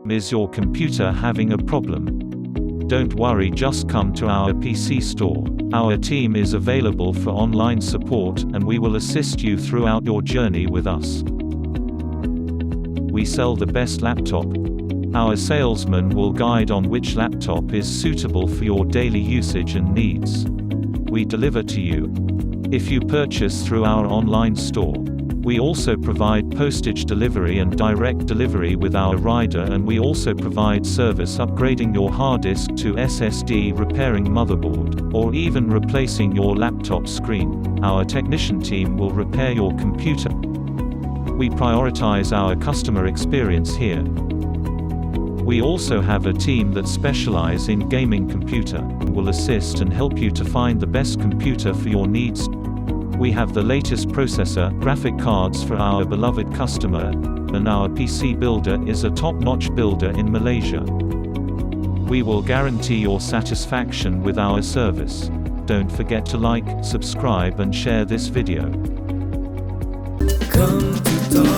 Is your computer having a problem? Don't worry, just come to our PC store. Our team is available for online support, and we will assist you throughout your journey with us. We sell the best laptop. Our salesman will guide on which laptop is suitable for your daily usage and needs. We deliver to you. If you purchase through our online store, we also provide postage delivery and direct delivery with our rider, and we also provide service upgrading your hard disk to SSD, repairing motherboard, or even replacing your laptop screen. Our technician team will repair your computer. We prioritize our customer experience here. We also have a team that specialize in gaming computer, and will assist and help you to find the best computer for your needs. We have the latest processor, graphic cards for our beloved customer, and our PC builder is a top-notch builder in Malaysia. We will guarantee your satisfaction with our service. Don't forget to like, subscribe and share this video. Come to talk.